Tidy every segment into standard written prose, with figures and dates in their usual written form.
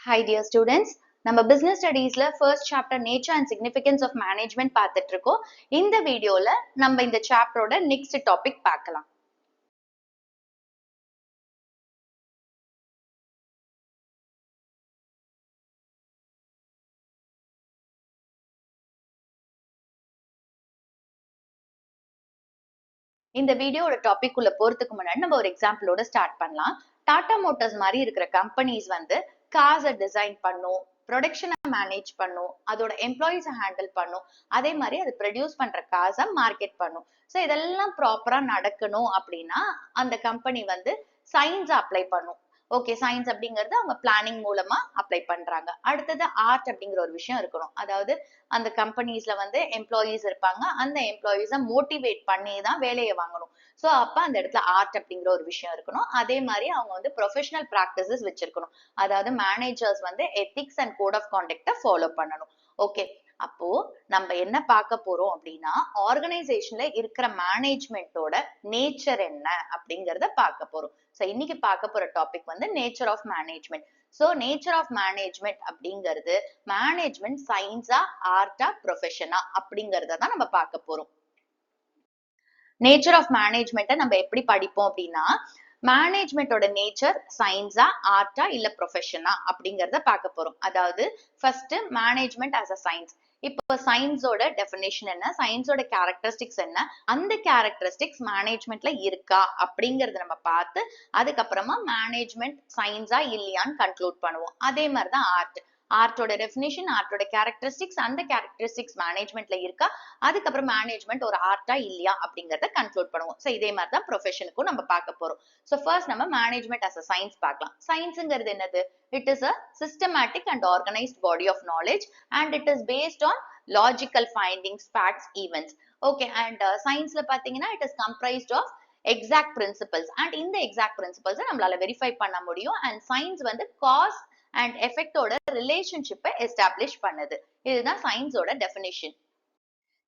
Hi dear students, நம்ம business studiesல first chapter nature and significance of management பார்த்துட்டு இருக்கோம். இந்த வீடியோல நம்ம இந்த chapterோட next topic பார்க்கலாம். இந்த வீடியோட டாபிக் உள்ள போறதுக்கு முன்னாடி நம்ம ஒரு எக்ஸாம்பிளோட ஸ்டார்ட் பண்ணலாம். டாடா மோட்டார்ஸ் மாதிரி இருக்கிற கம்பெனிஸ் வந்து கார்ஸை டிசைன் பண்ணும், ப்ரொடக்ஷனை மேனேஜ் பண்ணும், அதோட எம்ப்ளாயிஸை ஹேண்டில் பண்ணும், அதே மாதிரி அது ப்ரொடியூஸ் பண்ற காசை மார்க்கெட் பண்ணும். ஸோ இதெல்லாம் ப்ராப்பரா நடக்கணும் அப்படின்னா அந்த கம்பெனி வந்து சயின்ஸ் அப்ளை பண்ணும். ஓகே, சயின்ஸ் அப்படிங்கிறது அவங்க பிளானிங் மூலமா அப்ளை பண்றாங்க. அடுத்தது ஆர்ட் அப்படிங்கிற ஒரு விஷயம் இருக்கணும். அதாவது அந்த கம்பெனிஸ்ல வந்து எம்ப்ளாயீஸ் இருப்பாங்க, அந்த எம்ப்ளாயீஸை மோட்டிவேட் பண்ணி தான் வேலையை வாங்கணும். ஸோ அப்ப அந்த இடத்துல ஆர்ட் அப்படிங்கிற ஒரு விஷயம் இருக்கணும். அதே மாதிரி அவங்க வந்து ப்ரொஃபஷனல் ப்ராக்டிசஸ் வச்சிருக்கணும். அதாவது மேனேஜர்ஸ் வந்து ethics and code of conduct follow பண்ணணும். ஓகே, அப்போ நம்ம என்ன பார்க்க போறோம் அப்படின்னா ஆர்கனைசேஷன்ல இருக்கிற மேனேஜ்மெண்டோட நேச்சர் என்ன அப்படிங்கறத பார்க்க போறோம். ஸோ இன்னைக்கு பார்க்க போற டாபிக் வந்து nature of management. So nature of management அப்படிங்கிறது மேனேஜ்மெண்ட் சயின்ஸா ஆர்ட்டா ப்ரொஃபஷனா அப்படிங்கறத தான் நம்ம பார்க்க போறோம். நேச்சர் ஆஃப் மேனேஜ்மெண்ட்டை நம்ம எப்படி படிப்போம் அப்படின்னா மேனேஜ்மெண்டோட நேச்சர் சயின்ஸா ஆர்ட்டா இல்ல ப்ரொஃபஷனா அப்படிங்கறத பார்க்க போறோம். அதாவது ஃபர்ஸ்ட் மேனேஜ்மெண்ட் ஆஸ் அ சயின்ஸ். இப்போ சயின்ஸோட டெஃபினேஷன் என்ன, சயின்ஸோட கேரக்டரிஸ்டிக்ஸ் என்ன, அந்த கேரக்டரிஸ்டிக்ஸ் மேனேஜ்மெண்ட்ல இருக்கா அப்படிங்கறத நம்ம பார்த்து அதுக்கப்புறமா மேனேஜ்மெண்ட் சயின்ஸா இல்லையான்னு கன்க்ளூட் பண்ணுவோம். அதே மாதிரிதான் ஆர்ட். ஆர்ட்டோட டெஃபினிஷன், ஆர்ட்டோட கேரக்டரிஸ்டிக்ஸ், அந்த கேரக்டரிஸ்டிக்ஸ் மேனேஜ்மெண்ட்ல இருக்கா, அதுக்கப்புறம் மேனேஜ்மெண்ட் ஒரு ஆர்ட்டா இல்லையா அப்படிங்கறத கன்க்ளூட் பண்ணுவோம். ஸோ இதே மாதிரி தான் ப்ரொஃபஷனுக்கும் நம்ம பார்க்க போறோம். ஸோ ஃபர்ஸ்ட் நம்ம மேனேஜ்மெண்ட் அஸ் அ சயின்ஸ் பார்க்கலாம். சயின்ஸுங்கிறது என்னது? It is a systematic and organised body of knowledge and it is based on logical findings, facts, events. Okay, and சயின்ஸ்ல பாத்தீங்கன்னா it is comprised of exact principles and இந்த exact principles நம்மளால verify பண்ண முடியும். And science வந்து cause and எஃபெக்டோட ரிலேஷன்ஷிப்பை establish பண்ணுது. இதுதான் சயின்ஸோட டெஃபினிஷன்.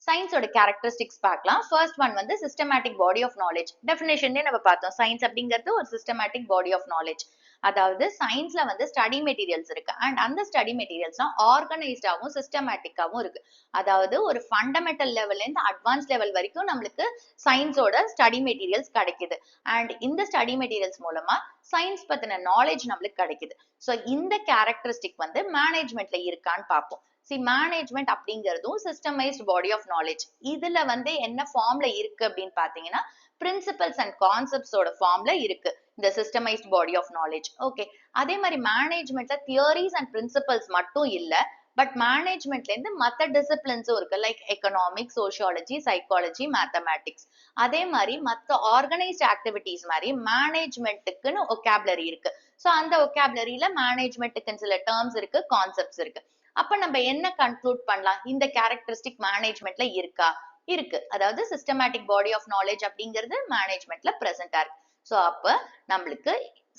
சயின்ஸோட கேரக்டரிஸ்டிக்ஸ் பார்க்கலாம். ஃபர்ஸ்ட் ஒன் வந்து சிஸ்டமேட்டிக் பாடி ஆஃப் நாலேஜ். டெஃபினேஷன்லயே நம்ம பார்த்தோம், சயின்ஸ் அப்படிங்கிறது ஒரு சிஸ்டமேட்டிக் பாடி ஆஃப் நாலேஜ். அதாவது சயின்ஸ்ல வந்து ஸ்டடி மெட்டீரியல்ஸ் இருக்கு அண்ட் அந்த ஸ்டடி மெட்டீரியல்ஸ்லாம் ஆர்கனைஸ்டாவும் சிஸ்டமேட்டிக்காவும் இருக்கு. அதாவது ஒரு ஃபண்டமெண்டல் லெவல்ல இருந்து அட்வான்ஸ் லெவல் வரைக்கும் நம்மளுக்கு சயின்ஸோட ஸ்டடி மெட்டீரியல்ஸ் கிடைக்குது. அண்ட் இந்த ஸ்டடி மெட்டீரியல்ஸ் மூலமா சயின்ஸ் பத்தின நாலேஜ் நம்மளுக்கு கிடைக்குது. ஸோ இந்த கேரக்டரிஸ்டிக் வந்து மேனேஜ்மெண்ட்ல இருக்கான்னு பார்ப்போம். மேனேஜ்மெண்ட் அப்படிங்கிறதும் சிஸ்டமைஸ்ட் பாடி ஆஃப் நாலேஜ். இதுல வந்து என்ன ஃபார்ம்ல இருக்கு அப்படின்னு பாத்தீங்கன்னா பிரின்சிபல்ஸ் அண்ட் கான்செப்ட்ஸோட ஃபார்ம்ல இருக்கு இந்த சிஸ்டமைஸ்ட் பாடி ஆஃப் நாலேஜ். ஓகே, அதே மாதிரி மேனேஜ்மெண்ட்ல தியரிஸ் அண்ட் பிரின்சிபல்ஸ் மட்டும் இல்ல, பட் மேனேஜ்மெண்ட்ல இருந்து மத்த டிசிப்ளின்ஸும் இருக்கு, like economics, sociology, psychology, mathematics. அதே மாதிரி மத்த ஆர்கனைஸ்ட் ஆக்டிவிட்டிஸ் மாதிரி மேனேஜ்மெண்ட்டுக்குன்னு ஒகாபுலரி இருக்கு. ஸோ அந்த ஒகாபுலரியில மேனேஜ்மெண்ட்டுக்குன்னு சில டேர்ம்ஸ் இருக்கு, கான்செப்ட்ஸ் இருக்கு. அப்ப நம்ம என்ன கன்க்ளூட் பண்ணலாம்? இந்த கேரக்டரிஸ்டிக் மேனேஜ்மெண்ட்ல இருக்கா? இருக்கு. அதாவது சிஸ்டமேட்டிக் பாடி ஆஃப் நாலேஜ் அப்படிங்கிறது மேனேஜ்மெண்ட்ல பிரசன்டா இருக்கு. சோ அப்ப நம்மளுக்கு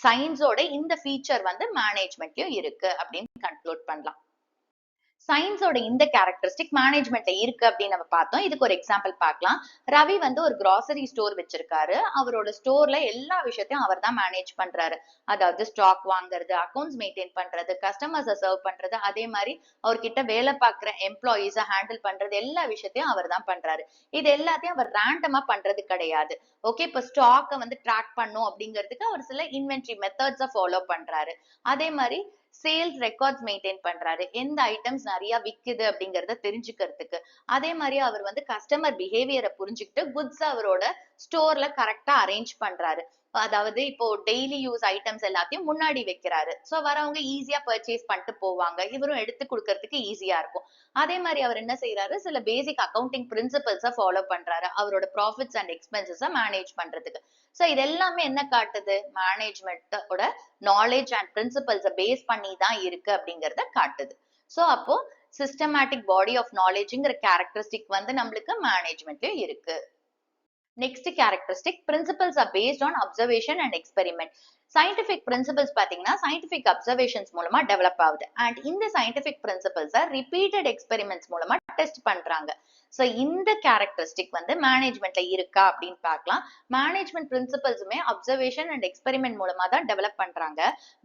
சயின்ஸோட இந்த ஃபீச்சர் வந்து மேனேஜ்மெண்ட்லயும் இருக்கு அப்படின்னு கன்க்ளூட் பண்ணலாம். சயின்ஸோட இந்த கேரக்டரிஸ்டிக் மேனேஜ்மெண்ட்ல இருக்கு அப்படின்னு நம்ம பார்த்தோம். இதுக்கு ஒரு எக்ஸாம்பிள் பார்க்கலாம். ரவி வந்து ஒரு கிராசரி ஸ்டோர் வச்சிருக்காரு. அவரோட ஸ்டோர்ல எல்லா விஷயத்தையும் அவர் தான் மேனேஜ் பண்றாரு. அதாவது ஸ்டாக் வாங்குறது, அக்கௌண்ட்ஸ் மெயின்டைன் பண்றது, கஸ்டமர்ஸை சர்வ் பண்றது, அதே மாதிரி அவர்கிட்ட வேலை பார்க்குற எம்ப்ளாயீஸை ஹேண்டில் பண்றது, எல்லா விஷயத்தையும் அவர் தான் பண்றாரு. இது எல்லாத்தையும் அவர் ரேண்டமா பண்றது கிடையாது. ஓகே, இப்போ ஸ்டாக்கை வந்து ட்ராக் பண்ணும் அப்படிங்கிறதுக்கு அவர் சில இன்வென்ட்ரி மெத்தட்ஸை ஃபாலோ பண்றாரு. அதே மாதிரி சேல்ஸ் ரெக்கார்ட்ஸ் மெயின்டைன் பண்றாரு, எந்த ஐட்டம்ஸ் நிறைய விக்குது அப்படிங்கறத தெரிஞ்சுக்கிறதுக்கு. அதே மாதிரி அவர் வந்து கஸ்டமர் பிஹேவியரை புரிஞ்சுக்கிட்டு குட்ஸ் அவரோட ஸ்டோர்ல கரெக்டா அரேஞ்ச் பண்றாரு. அதாவது இப்போ டெய்லி யூஸ் ஐட்டம்ஸ் எல்லாத்தையும் முன்னாடி வைக்கிறாரு. சோ வரவங்க ஈஸியா பர்ச்சேஸ் பண்ணிட்டு போவாங்க, இவரும் எடுத்து கொடுக்கறதுக்கு ஈஸியா இருக்கும். அதே மாதிரி அவர் என்ன செய்யறாரு, சில பேசிக் அக்கௌண்டிங் பிரின்சிபல்ஸை ஃபாலோ பண்றாரு அவரோட ப்ராஃபிட்ஸ் அண்ட் எக்ஸ்பென்சஸை மேனேஜ் பண்றதுக்கு. சோ இது எல்லாமே என்ன காட்டுது? மேனேஜ்மெண்டோட நாலேஜ் அண்ட் பிரின்சிபல்ஸை பேஸ் பண்ணி தான் இருக்கு அப்படிங்கறத காட்டுது. சோ அப்போ சிஸ்டமேட்டிக் பாடி ஆஃப் நாலேஜ்ங்கிற கேரக்டரிஸ்டிக் வந்து நம்மளுக்கு மேனேஜ்மெண்ட்லயும் இருக்கு. Next characteristic, principles are based on observation and experiment. Scientific principles பாத்தீங்கன்னா சயின்டிபிக் அப்சர்வேஷன்ஸ் மூலமா டெவலப் ஆகுது அண்ட் இந்த சயின்டிபிக் பிரின்சிபல்ஸை ரிப்பீட்டட் எக்ஸ்பெரிமெண்ட்ஸ் மூலமா டெஸ்ட் பண்றாங்க. சோ இந்த கேரக்டரிஸ்டிக் வந்து மேனேஜ்மெண்ட்ல இருக்கா அப்படின்னு பார்க்கலாம். மேனேஜ்மெண்ட் பிரின்சிபல்ஸுமே அப்சர்வேஷன் அண்ட் எக்ஸ்பெரிமெண்ட் மூலமா தான் டெவலப் பண்றாங்க.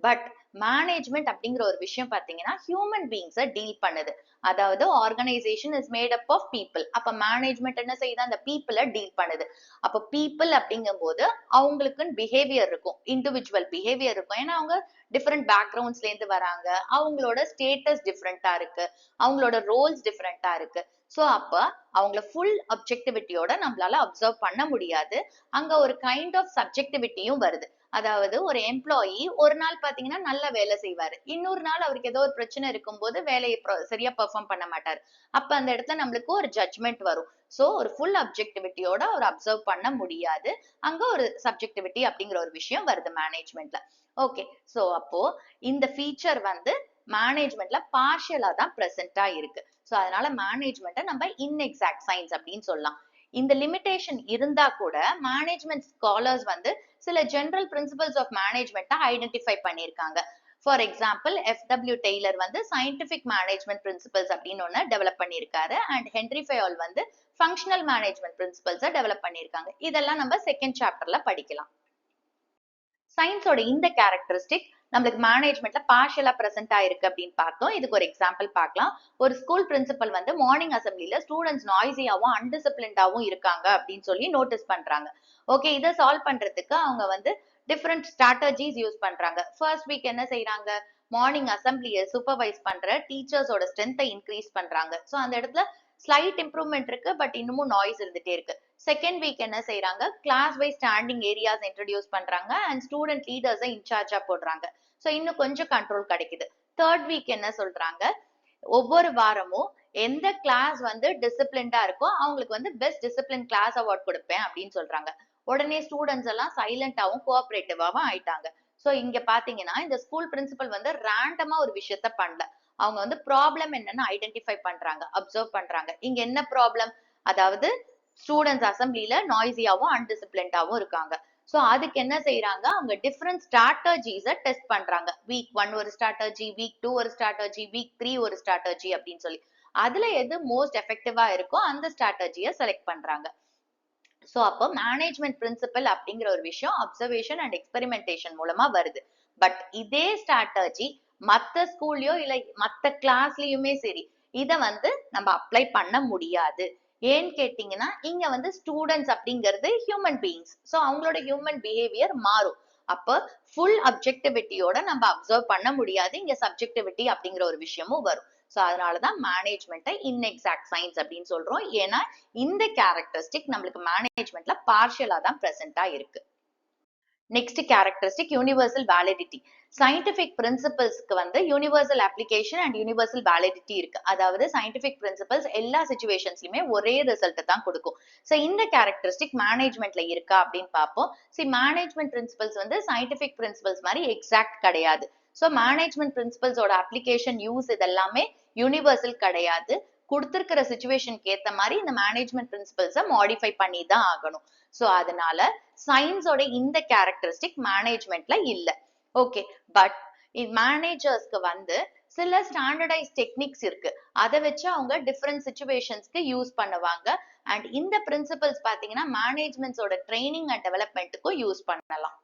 பட் மேனேஜ்மெண்ட் அப்படிங்கிற ஒரு விஷயம் பாத்தீங்கன்னா ஹியூமன் பீயிங்ஸை டீல் பண்ணுது. அதாவது organisation is made up of people. அப்ப மேனேஜ்மெண்ட் என்ன செய்யுது, அந்த பீப்புளை டீல் பண்ணுது. அப்ப பீப்புள் அப்படிங்கும் போது அவங்களுக்குன்னு பிஹேவியர் இருக்கும், இண்டிவிஜுவல் பிஹேவியர் இருக்கும். ஏன்னா அவங்க டிஃப்ரெண்ட் பேக்ரவுண்ட்ஸ்ல இருந்து வராங்க, அவங்களோட ஸ்டேட்டஸ் டிஃப்ரெண்டா இருக்கு, அவங்களோட ரோல்ஸ் டிஃப்ரெண்டா இருக்கு. சோ அப்ப அவங்கள ஃபுல் அப்ஜெக்டிவிட்டியோட நம்மளால அப்சர்வ் பண்ண முடியாது. அங்க ஒரு கைண்ட் ஆஃப் சப்ஜெக்டிவிட்டியும் வருது. அதாவது ஒரு எம்ப்ளாயி ஒரு நாள் பாத்தீங்கன்னா நல்ல வேலை செய்வாரு, இன்னொரு நாள் அவருக்கு ஏதோ ஒரு பிரச்சனை இருக்கும்போது வேலையை சரியா பெர்ஃபார்ம் பண்ண மாட்டாரு. அப்ப அந்த இடத்துல நம்மளுக்கு ஒரு ஜட்ஜ்மெண்ட் வரும். சோ ஒரு ஃபுல் அப்ஜெக்டிவிட்டியோட ஒரு அப்சர்வ் பண்ண முடியாது. அங்க ஒரு சப்ஜெக்டிவிட்டி அப்படிங்கிற ஒரு விஷயம் வருது மேனேஜ்மெண்ட்ல. ஓகே, சோ அப்போ இந்த ஃபீச்சர் வந்து மேனேஜ்மெண்ட்ல பார்ஷியலா தான் பிரசன்டா இருக்கு. சோ அதனால மேனேஜ்மெண்ட்டை நம்ம இன்எக்ஸாக்ட் சயின்ஸ் அப்படின்னு சொல்லலாம். இந்த லிமிடேஷன் இருந்தா கூட மேனேஜ்மெண்ட் ஸ்காலர்ஸ் வந்து சில ஜெனரல் பிரின்சிபல்ஸ் ஆஃப் மேனேஜ்மெண்ட்டை ஐடென்டிஃபை பண்ணியிருக்காங்க. ஃபார் எக்ஸாம்பிள் எஃப்.டபிள்யூ டெய்லர் வந்து சயின்டிபிக் மேனேஜ்மெண்ட் பிரின்சிபல்ஸ் அப்படின்னு ஒன்னு டெவலப் பண்ணியிருக்காரு அண்ட் ஹென்ரி ஃபயோல் வந்து ஃபங்க்ஷனல் மேனேஜ்மெண்ட் பிரின்சிபல்ஸை டெவலப் பண்ணியிருக்காங்க. இதெல்லாம் நம்ம செகண்ட் சாப்டர்ல படிக்கலாம். சயின்ஸோட இந்த கேரக்டரிஸ்டிக் நம்மளுக்கு மேனேஜ்மெண்ட்ல பார்ஷியலா பிரசன்ட் ஆயிருக்கு அப்படின்னு பார்த்தோம். இதுக்கு ஒரு எக்ஸாம்பிள் பார்க்கலாம். ஒரு ஸ்கூல் பிரின்சிபல் வந்து மார்னிங் அசம்பிளில ஸ்டூடெண்ட்ஸ் நாய்ஸியாவும் அன்டிசிப்ளின்டாவும் இருக்காங்க அப்படின்னு சொல்லி நோட்டீஸ் பண்றாங்க. ஓகே, இதை சால்வ் பண்றதுக்கு அவங்க வந்து டிஃப்ரெண்ட் ஸ்ட்ராட்டஜிஸ் யூஸ் பண்றாங்க. ஃபர்ஸ்ட் வீக் என்ன செய்யறாங்க, மார்னிங் அசம்பிளியை சூப்பர்வைஸ் பண்ற டீச்சர்ஸோட ஸ்ட்ரென்த்தை இன்க்ரீஸ் பண்றாங்க. ஸோ அந்த இடத்துல ஸ்லைட் இம்ப்ரூவ்மெண்ட் இருக்கு, பட் இன்னமும் நாய்ஸ் இருந்துட்டே இருக்கு. செகண்ட் வீக் என்ன செய்யறாங்க, class wise standing areas introduce பண்றாங்க அண்ட் ஸ்டூடெண்ட் லீடர்ஸை இன்சார்ஜா போடுறாங்க. சோ இன்னும் கொஞ்சம் கண்ட்ரோல் கிடைக்குது. தேர்ட் வீக் என்ன சொல்றாங்க, ஒவ்வொரு வாரமும் எந்த கிளாஸ் வந்து டிசிப்ளின்டா இருக்கோ அவங்களுக்கு வந்து பெஸ்ட் டிசிப்ளின் கிளாஸ் அவார்ட் கொடுப்பேன் அப்படின்னு சொல்றாங்க. உடனே ஸ்டூடெண்ட்ஸ் எல்லாம் சைலண்டாவும் கோஆபரேட்டிவாவும் ஆயிட்டாங்க. சோ இங்க பாத்தீங்கன்னா இந்த ஸ்கூல் பிரின்சிபல் வந்து ரேண்டமா ஒரு விஷயத்த பண்ணல. அவங்க வந்து ப்ராப்ளம் என்னன்னு ஐடென்டிஃபை பண்றாங்க, அப்சர்வ் பண்றாங்க. இங்க என்ன ப்ராப்ளம், அதாவது ஸ்டூடெண்ட்ஸ் அசம்பிளில நாய்ஸியாவும் அன்டிசிப்ளின்டாவும் இருக்காங்க. சோ அதுக்கு என்ன செய்யறாங்க, அவங்க டிஃப்ரெண்ட் ஸ்ட்ராட்டஜிஸை டெஸ்ட் பண்றாங்க. வீக் 1 ஒரு ஸ்ட்ராட்டஜி, வீக் 2 ஒரு ஸ்ட்ராட்டஜி, வீக் 3 ஒரு ஸ்ட்ராட்டஜி அப்படின்னு சொல்லி அதுல எது மோஸ்ட் எஃபெக்டிவா இருக்கோ அந்த ஸ்ட்ராட்டஜியை செலக்ட் பண்றாங்க. சோ அப்போ மேனேஜ்மெண்ட் பிரின்சிபல் அப்படிங்கிற ஒரு விஷயம் அப்சர்வேஷன் அண்ட் எக்ஸ்பெரிமெண்டேஷன் மூலமா வருது. பட் இதே ஸ்ட்ராட்டஜி மத்த ஸ்கூல்லயோ இல்ல மத்த கிளாஸ்லயுமே சரி இத வந்து நம்ம அப்ளை பண்ண முடியாது. ஏன்னு கேட்டீங்கன்னா இங்க வந்து ஸ்டூடெண்ட்ஸ் அப்படிங்கிறது ஹியூமன் பீயிங்ஸ். சோ அவங்களோட ஹியூமன் பிஹேவியர் மாறும். அப்ப ஃபுல் அப்ஜெக்டிவிட்டியோட நம்ம அப்சர்வ் பண்ண முடியாது. இங்க சப்ஜெக்டிவிட்டி அப்படிங்கிற ஒரு விஷயமும் வரும். சோ அதனாலதான் மேனேஜ்மெண்ட்டை இன்எக்ஸாக்ட் சயின்ஸ் அப்படின்னு சொல்றோம். ஏன்னா இந்த கேரக்டரிஸ்டிக் நம்மளுக்கு மேனேஜ்மெண்ட்ல பார்ஷியலா தான் பிரசன்டா இருக்கு. Next characteristic universal validity. Scientific பிரின்சிபல்ஸ்க்கு வந்து universal application and universal validity இருக்கு. அதாவது சயின்டிபிக் பிரின்சிபல்ஸ் எல்லா சிச்சுவேஷன்ஸ்லயுமே ஒரே ரிசல்ட் தான் கொடுக்கும். சோ இந்த கேரக்டரிஸ்டிக் மேனேஜ்மெண்ட்ல இருக்கா அப்படின்னு பார்ப்போம். மேனேஜ்மெண்ட் பிரின்சிபல்ஸ் வந்து சயின்டிபிக் பிரின்சிபல்ஸ் மாதிரி எக்ஸாக்ட் கிடையாது. சோ மேனேஜ்மெண்ட் பிரின்சிபல்ஸோட அப்ளிகேஷன் யூஸ் இதெல்லாமே யூனிவர்சல் கிடையாது. கொடுத்திருக்கிற சிச்சுவேஷனுக்கு ஏத்த மாதிரி இந்த மேனேஜ்மெண்ட் பிரின்சிபல்ஸை மாடிஃபை பண்ணி தான் ஆகணும். சோ அதனால சயின்ஸோட இந்த கேரக்டரிஸ்டிக் மேனேஜ்மெண்ட்ல இல்ல. ஓகே, பட் மேனேஜர்ஸ்க்கு வந்து சில ஸ்டாண்டர்டைஸ் டெக்னிக்ஸ் இருக்கு. அதை வச்சு அவங்க டிஃப்ரெண்ட் சிச்சுவேஷன்ஸ்க்கு யூஸ் பண்ணுவாங்க. அண்ட் இந்த பிரின்சிபல்ஸ் பாத்தீங்கன்னா மேனேஜ்மெண்ட்ஸோட ட்ரைனிங் அண்ட் டெவலப்மெண்ட்டுக்கும் யூஸ் பண்ணலாம்.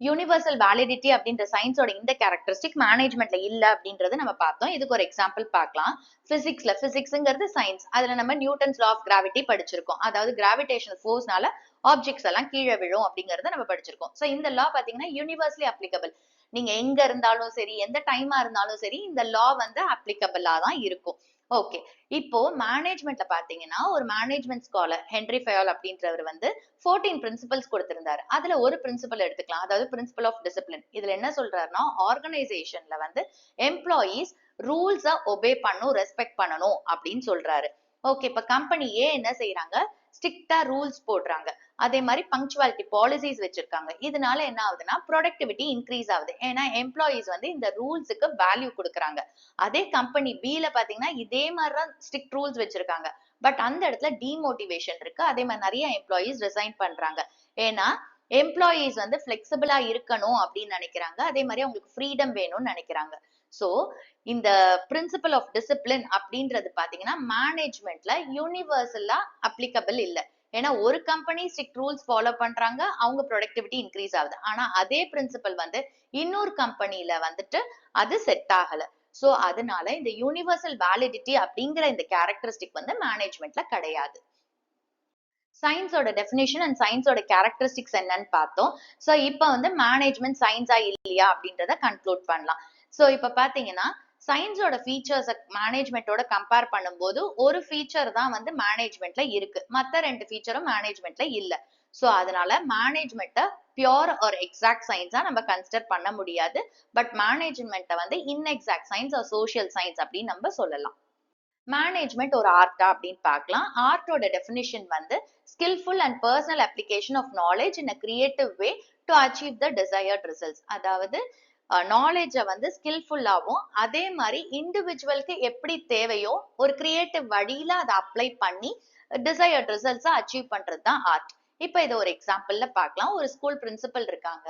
யூனிவர்சல் வேலிடிட்டி அப்படின்ற சயின்ஸோட இந்த கேரக்டரிஸ்டிக் மேனேஜ்மெண்ட்ல இல்ல அப்படின்றது நம்ம பார்த்தோம். இதுக்கு ஒரு எக்ஸாம்பிள் பார்க்கலாம். பிசிக்ஸ்ங்கிறது சயின்ஸ். அதுல நம்ம நியூட்டன்ஸ் லா ஆஃப் கிராவிட்டி படிச்சிருக்கோம். அதாவது கிராவிடேஷனல் ஃபோர்ஸ்னால ஆப்ஜெக்ட்ஸ் எல்லாம் கீழே விழும் அப்படிங்கறத நம்ம படிச்சிருக்கோம். சோ இந்த லா பாத்தீங்கன்னா யூனிவர்சலி அப்ளிகபிள். நீங்க எங்க இருந்தாலும் சரி, எந்த டைமா இருந்தாலும் சரி, இந்த லா வந்து அப்ளிகபிளா தான் இருக்கும். ஓகே, இப்போ மேனேஜ்மெண்ட்ல பாத்தீங்கன்னா ஒரு மேனேஜ்மெண்ட் ஸ்காலர் ஹென்ரி ஃபயோல் அப்படின்றவர் வந்து 14 பிரின்சிபல்ஸ் கொடுத்திருந்தாரு. அதுல ஒரு பிரின்சிபல் எடுத்துக்கலாம், அதாவது பிரின்சிபல் ஆஃப் டிசிப்ளின். இதுல என்ன சொல்றாருன்னா ஆர்கனைசேஷன்ல வந்து எம்ப்ளாயீஸ் ரூல்ஸ ஒபே பண்ணணும், ரெஸ்பெக்ட் பண்ணணும் அப்படின்னு சொல்றாரு. ஓகே, இப்ப கம்பெனி ஏ என்ன செய்யறாங்க, ஸ்ட்ரிக்டா ரூல்ஸ் போடுறாங்க. அதே மாதிரி பங்க்சுவாலிட்டி பாலிசிஸ் வச்சிருக்காங்க. இதனால என்ன ஆகுதுன்னா ப்ரொடக்டிவிட்டி இன்க்ரீஸ் ஆகுது. ஏன்னா எம்ப்ளாயீஸ் வந்து இந்த ரூல்ஸுக்கு வேல்யூ கொடுக்குறாங்க. அதே கம்பெனி பில பாத்தீங்கன்னா இதே மாதிரிதான் ஸ்ட்ரிக்ட் ரூல்ஸ் வச்சிருக்காங்க. பட் அந்த இடத்துல டிமோட்டிவேஷன் இருக்கு. அதே மாதிரி நிறைய எம்ப்ளாயீஸ் ரிசைன் பண்றாங்க. ஏன்னா எம்ப்ளாயீஸ் வந்து ஃபிளெக்சிபிளா இருக்கணும் அப்படின்னு நினைக்கிறாங்க. அதே மாதிரி அவங்களுக்கு ஃப்ரீடம் வேணும்னு நினைக்கிறாங்க. சோ இந்த பிரின்சிபல் ஆஃப் டிசிப்ளின் அப்படின்றது பாத்தீங்கன்னா மேனேஜ்மெண்ட்ல யூனிவர்சலா அப்ளிகபிள் இல்ல. ஏன்னா ஒரு கம்பெனி ஸ்ட்ரிக்ட் ரூல்ஸ் ஃபாலோ பண்றாங்க, அவங்க ப்ரொடக்டிவிட்டி இன்க்ரீஸ் ஆகுது. ஆனா அதே பிரின்சிபல் வந்து இன்னொரு கம்பெனில வந்துட்டு அது செட் ஆகல. சோ அதனால இந்த யூனிவர்சல் வேலிடிட்டி அப்படிங்கிற இந்த கேரக்டரிஸ்டிக் வந்து மேனேஜ்மெண்ட்ல கிடையாது. சயின்ஸோட டெஃபினிஷன் அண்ட் சயின்ஸோட கேரக்டரிஸ்டிக்ஸ் என்னன்னு பார்த்தோம். சோ இப்போ வந்து மேனேஜ்மெண்ட் சயின்ஸா இல்லையா அப்படின்றத கன்க்ளூட் பண்ணலாம். சோ இப்போ பாத்தீங்கன்னா சயின்ஸோட ஃபீச்சர்ஸ் மேனேஜ்மெண்டோட கம்பேர் பண்ணும்போது ஒரு ஃபீச்சர் தான் வந்து மேனேஜ்மெண்ட்ல இருக்கு, மத்த 2 ஃபீச்சரும் மேனேஜ்மெண்ட்ல இல்ல. சோ அதனால மேனேஜ்மெண்ட்டை பியூர் ஆர் எக்ஸாக்ட் சயின்ஸா நம்ம கன்சிடர் பண்ண முடியாது. பட் மேனேஜ்மெண்ட்டை வந்து inexact science or social science அப்படின்னு நம்ம சொல்லலாம். மேனேஜ்மெண்ட் ஒரு ஆர்ட்டா அப்படின்னு பார்க்கலாம். ஆர்ட்டோட டெஃபினிஷன் வந்து skilful and personal application of knowledge in a creative way to achieve the desired results. அதாவது நாலேஜை வந்து ஸ்கில்ஃபுல்லாகவும் அதே மாதிரி இண்டிவிஜுவலுக்கு எப்படி தேவையோ ஒரு கிரியேட்டிவ் வழியில அதை அப்ளை பண்ணி டிசையர்ட் ரிசல்ட்ஸை அச்சீவ் பண்றது தான் ஆர்ட். இப்ப இதை ஒரு எக்ஸாம்பிள்ல பார்க்கலாம். ஒரு ஸ்கூல் பிரின்சிபல் இருக்காங்க.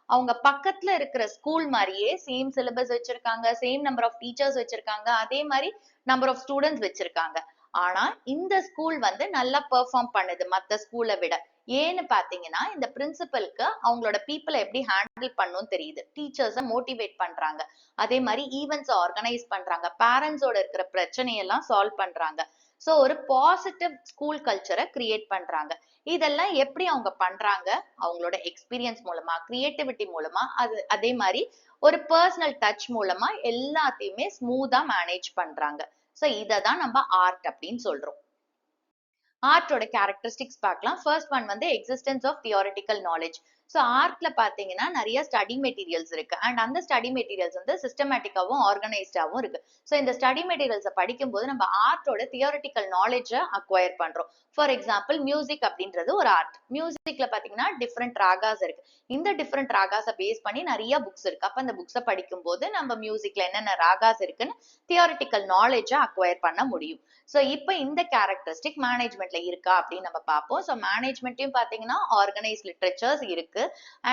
அவங்க பக்கத்துல இருக்கிற ஸ்கூல் மாதிரியே சேம் சிலபஸ் வச்சிருக்காங்க, சேம் நம்பர் ஆஃப் டீச்சர்ஸ் வச்சிருக்காங்க, அதே மாதிரி நம்பர் ஆஃப் ஸ்டூடெண்ட்ஸ் வச்சிருக்காங்க. ஆனா இந்த ஸ்கூல் வந்து நல்லா பெர்ஃபார்ம் பண்ணுது மத்த ஸ்கூலை விட. ஏன்னு பாத்தீங்கன்னா இந்த பிரின்சிபலுக்கு அவங்களோட பீப்புளை எப்படி ஹேண்டில் பண்ணணும் தெரியுது, டீச்சர்ஸை மோட்டிவேட் பண்றாங்க, அதே மாதிரி ஈவெண்ட்ஸ் ஆர்கனைஸ் பண்றாங்க, பேரண்ட்ஸோட இருக்கிற பிரச்சனையெல்லாம் சால்வ் பண்றாங்க. சோ ஒரு பாசிட்டிவ் ஸ்கூல் கல்ச்சரை கிரியேட் பண்றாங்க. இதெல்லாம் எப்படி அவங்க பண்றாங்க? அவங்களோட எக்ஸ்பீரியன்ஸ் மூலமா, கிரியேட்டிவிட்டி மூலமா, அதே மாதிரி ஒரு பர்சனல் டச் மூலமா எல்லாத்தையுமே ஸ்மூத்தா மேனேஜ் பண்றாங்க. சோ இததான் நம்ம ஆர்ட் அப்படின்னு சொல்றோம். ஆர்ட்டோட கேரக்டரிஸ்டிக்ஸ் பார்க்கலாம். ஃபர்ஸ்ட் ஒன் வந்து existence of theoretical knowledge. So ஆர்ட்ல பாத்தீங்கன்னா நிறைய ஸ்டடி மெட்டீரியல்ஸ் இருக்கு அண்ட் அந்த ஸ்டடி மெட்டீரியல்ஸ் வந்து சிஸ்டமேட்டிக்காவும் ஆர்கனைஸ்டாவும் இருக்கு. ஸோ இந்த ஸ்டடி மெட்டீரியல்ஸை படிக்கும்போது நம்ம ஆர்ட்டோட தியோரிட்டிக்கல் நாலேஜை அக்வயர் பண்றோம். ஃபார் எக்ஸாம்பிள் மியூசிக் அப்படின்றது ஒரு ஆர்ட். மியூசிக்ல பாத்தீங்கன்னா டிஃப்ரெண்ட் ராகாஸ் இருக்கு. இந்த டிஃப்ரெண்ட் ராகாஸை பேஸ் பண்ணி நிறைய புக்ஸ் இருக்கு. அப்ப அந்த புக்ஸை படிக்கும்போது நம்ம மியூசிக்ல என்னென்ன ராகாஸ் இருக்குன்னு தியோரிட்டிக்கல் நாலேஜை அக்வயர் பண்ண முடியும். சோ இப்போ இந்த கேரக்டரிஸ்டிக் மேனேஜ்மெண்ட்ல இருக்கா அப்படின்னு நம்ம பார்ப்போம். சோ மேனேஜ்மெண்ட்லயும் பாத்தீங்கன்னா ஆர்கனைஸ் லிட்ரேச்சர்ஸ் இருக்கு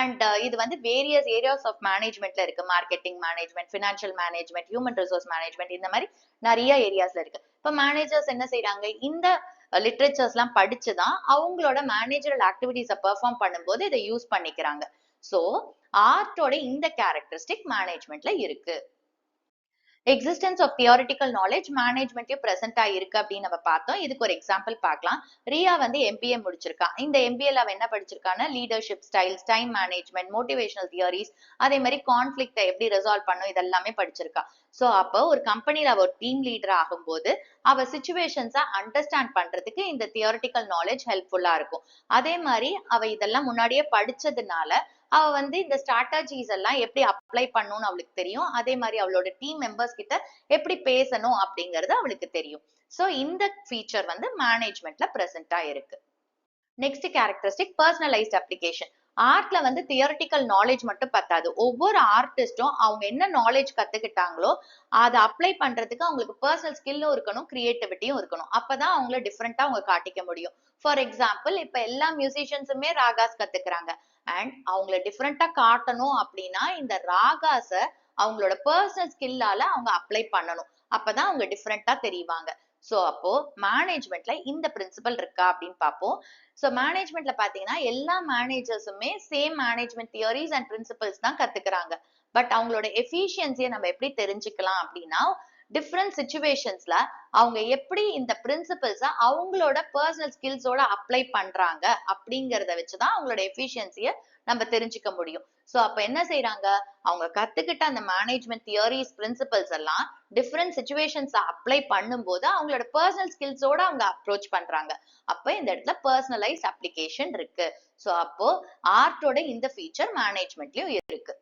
அண்ட் இது வந்து வேரியஸ் ஏரியாஸ் ஆஃப் மேனேஜ்மெண்ட்ல இருக்கு. Marketing management, financial management, human resource management, இந்த மாதிரி நிறைய ஏரியாஸ்ல இருக்கு. இப்போ மேனேஜர்ஸ் என்ன செய்யறாங்க, இந்த லிட்ரேச்சர்ஸ் எல்லாம் படிச்சுதான் அவங்களோட மேனேஜரல் ஆக்டிவிட்டிஸை பெர்ஃபார்ம் பண்ணும்போது இதை யூஸ் பண்ணிக்கிறாங்க. சோ ஆர்ட்டோட இந்த கேரக்டரிஸ்டிக் மேனேஜ்மெண்ட்ல இருக்கு. எக்ஸிஸ்டன்ஸ் ஆஃப் தியோரிட்டிக்கல் நாலேஜ் மேனேஜ்மெண்ட்லயும் பிரசன்ட் ஆயிருக்கு அப்படின்னு நம்ம பார்த்தோம். இதுக்கு ஒரு எக்ஸாம்பிள் பார்க்கலாம். ரியா வந்து எம்பிஏ முடிச்சிருக்கா. இந்த எம்பிஏல அவ என்ன படிச்சிருக்கான்னா leadership styles, time management, motivational theories, அதே மாதிரி கான்ஃபிளிக்ட்டை எப்படி ரெசால்வ் பண்ணும் இதெல்லாமே படிச்சிருக்கா. சோ அப்போ ஒரு கம்பெனில அவ ஒரு டீம் லீடர் ஆகும்போது அவ சிச்சுவேஷன்ஸை அண்டர்ஸ்டாண்ட் பண்றதுக்கு இந்த தியோரிட்டிக்கல் நாலேஜ் ஹெல்ப்ஃபுல்லா இருக்கும். அதே மாதிரி அவ இதெல்லாம் முன்னாடியே படிச்சதுனால அவ வந்து இந்த ஸ்ட்ராட்டஜிஸ் எல்லாம் எப்படி அப்ளை பண்ணணும்னு அவளுக்கு தெரியும். அதே மாதிரி அவளோட டீம் மெம்பர்ஸ் கிட்ட எப்படி பேசணும் அப்படிங்கறது அவளுக்கு தெரியும். சோ இந்த ஃபீச்சர் வந்து மேனேஜ்மெண்ட்ல பிரசன்டா இருக்கு. Next characteristic personalised application. ஆர்ட்ல வந்து தியரிட்டிக்கல் நாலேஜ் மட்டும் பத்தாது. ஒவ்வொரு ஆர்டிஸ்டும் அவங்க என்ன நாலேஜ் கத்துக்கிட்டாங்களோ அதை அப்ளை பண்றதுக்கு அவங்களுக்கு பர்சனல் ஸ்கில்லும் இருக்கணும், கிரியேட்டிவிட்டியும் இருக்கணும். அப்பதான் அவங்கள டிஃப்ரெண்டா அவங்க காட்டிக்க முடியும். ஃபார் எக்ஸாம்பிள் இப்ப எல்லா மியூசிஷியன்ஸுமே ராகாஸ் கத்துக்கிறாங்க அண்ட் அவங்கள டிஃப்ரெண்டா காட்டணும் அப்படின்னா இந்த ராகாஸ அவங்களோட பர்சனல் ஸ்கில்லால அவங்க அப்ளை பண்ணணும். அப்பதான் அவங்க டிஃப்ரெண்டா தெரிவாங்க. சோ அப்போ மேனேஜ்மெண்ட்ல இந்த பிரின்சிபல் இருக்கா அப்படின்னு பார்ப்போம். சோ மேனேஜ்மெண்ட்ல பாத்தீங்கன்னா எல்லா மேனேஜர்ஸுமே same management theories and principles தான் கத்துக்கிறாங்க. பட் அவங்களோட எஃபிஷியன்சியை நம்ம எப்படி தெரிஞ்சுக்கலாம் அப்படின்னா டிஃப்ரெண்ட் சிச்சுவேஷன்ஸ்ல அவங்க எப்படி இந்த பிரின்சிபல்ஸ அவங்களோட பர்சனல் ஸ்கில்ஸோட அப்ளை பண்றாங்க அப்படிங்கறத வச்சுதான் அவங்களோட எஃபிஷியன்சிய நம்ம தெரிஞ்சுக்க முடியும். சோ அப்ப என்ன செய்யறாங்க, அவங்க கத்துக்கிட்ட அந்த மேனேஜ்மெண்ட் தியரிஸ், பிரின்சிபல்ஸ் எல்லாம் டிஃப்ரெண்ட் சிச்சுவேஷன்ஸ் அப்ளை பண்ணும்போது அவங்களோட பர்சனல் ஸ்கில்ஸோட அவங்க அப்ரோச் பண்றாங்க. அப்ப இந்த இடத்துல பர்சனலைஸ் அப்ளிகேஷன் இருக்கு. சோ அப்போ ஆர்ட்டோட இந்த ஃபீச்சர் மேனேஜ்மெண்ட்லயும் இருக்கு.